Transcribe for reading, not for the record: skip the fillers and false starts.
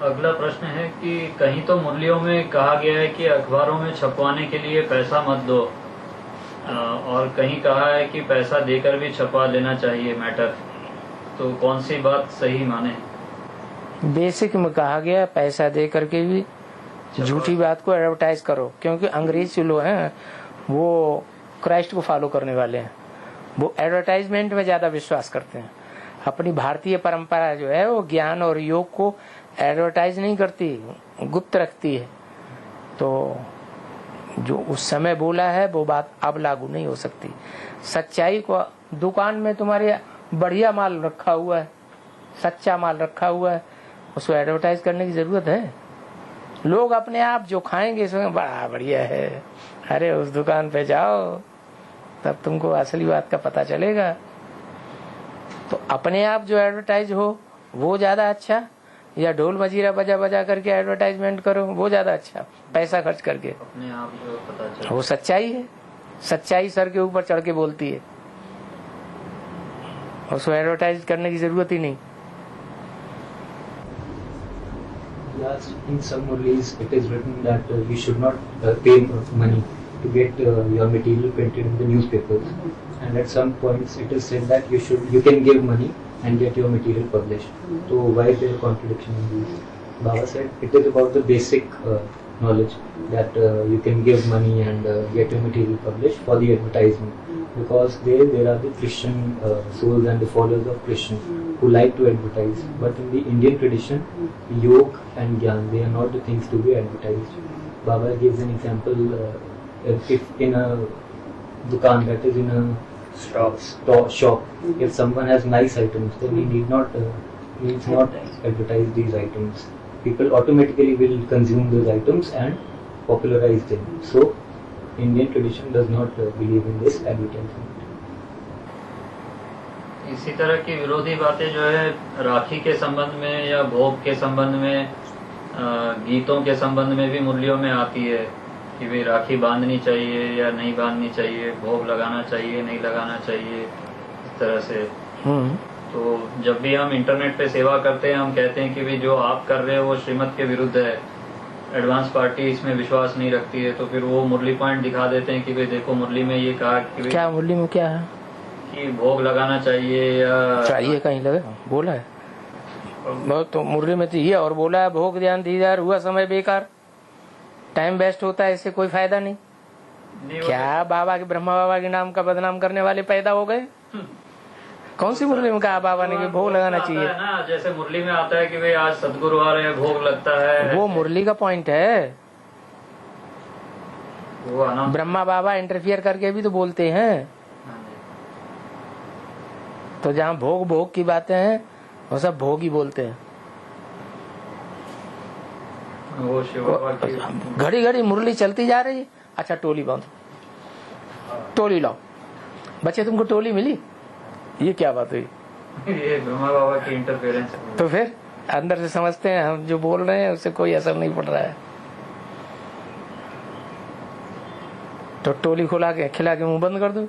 अगला प्रश्न है कि कहीं तो मुरलियों में कहा गया है कि अखबारों में छपवाने के लिए पैसा मत दो, और कहीं कहा है कि पैसा देकर भी छपवा लेना चाहिए मैटर, तो कौन सी बात सही माने? बेसिक में कहा गया पैसा दे करके भी झूठी बात को एडवर्टाइज करो, क्योंकि अंग्रेज जो लोग हैं वो क्राइस्ट को फॉलो करने वाले हैं, वो एडवर्टाइजमेंट में ज्यादा विश्वास करते हैं। अपनी भारतीय परंपरा जो है वो ज्ञान और योग को एडवर्टाइज नहीं करती, गुप्त रखती है। तो जो उस समय बोला है वो बात अब लागू नहीं हो सकती। सच्चाई को, दुकान में तुम्हारे बढ़िया माल रखा हुआ है, सच्चा माल रखा हुआ है, उसको एडवर्टाइज करने की जरूरत है? लोग अपने आप जो खाएंगे इसमें बड़ा बढ़िया है, अरे उस दुकान पे जाओ तब तुमको असली बात का पता चलेगा। तो अपने आप जो एडवर्टाइज हो वो ज्यादा अच्छा, या ढोल मजीरा बजा बजा करके एडवर्टाइजमेंट करो वो ज्यादा अच्छा, पैसा खर्च करके? अपने आप जो पता चले वो सच्चाई है, सच्चाई सर के ऊपर चढ़ के बोलती है, उसको एडवर्टाइज करने की जरूरत ही नहीं। Yes, in some movies it is written that you should not pay money to get your material printed in the newspapers, and at some points it is said that you can give money and get your material published. So why is there a contradiction in these? Baba said it is about the basic knowledge that you can give money and get your material published for the advertisement, because there are the Christian souls and the followers of Christian who like to advertise, but in the Indian tradition, yoga and gyan, they are not the things to be advertised. Baba gives an example, if in a dukan, that is in a shop, if someone has nice items, then he needs not advertise these items. People automatically will consume those items and popularize them. So Indian tradition does not believe in this advertisement. इसी तरह की विरोधी बातें जो है राखी के संबंध में या भोग के संबंध में, गीतों के संबंध में भी मुरलियों में आती है कि भाई राखी बांधनी चाहिए या नहीं बांधनी चाहिए, भोग लगाना चाहिए नहीं लगाना चाहिए, इस तरह से। तो जब भी हम इंटरनेट पे सेवा करते हैं हम कहते हैं कि भाई जो आप कर रहे हो वो श्रीमत के विरुद्ध है, एडवांस पार्टी इसमें विश्वास नहीं रखती है, तो फिर वो मुरली पॉइंट दिखा देते हैं कि भाई देखो मुरली में ये कहा कि क्या मुरली में क्या है कि भोग लगाना चाहिए या चाहिए, कहीं लगे बोला है बहुत, तो मुरली में तो ये और बोला है भोग ध्यान दीदार हुआ समय बेकार, टाइम वेस्ट होता है, इससे कोई फायदा नहीं। क्या बाबा के ब्रह्मा बाबा के नाम का बदनाम करने वाले पैदा हो गए? कौन सी मुरली में कहा बाबा ने कि भोग लगाना चाहिए? ना जैसे मुरली में आता है कि भाई आज सदगुरु आ रहे हैं भोग लगता है, वो मुरली का पॉइंट है। वो ब्रह्मा बाबा इंटरफियर करके भी तो बोलते हैं। तो जहाँ भोग भोग की बातें हैं वो सब भोग ही बोलते हैं। वो घड़ी घड़ी मुरली चलती जा रही है, अच्छा टोली बांधो, टोली लाओ, बच्चे तुमको टोली मिली, ये क्या बात हुई? ये ब्रह्मा बाबा की इंटरफेरेंस है। तो फिर अंदर से समझते हैं हम जो बोल रहे हैं उससे कोई असर नहीं पड़ रहा है, तो टोली खुला के खिला के मुंह बंद कर दो।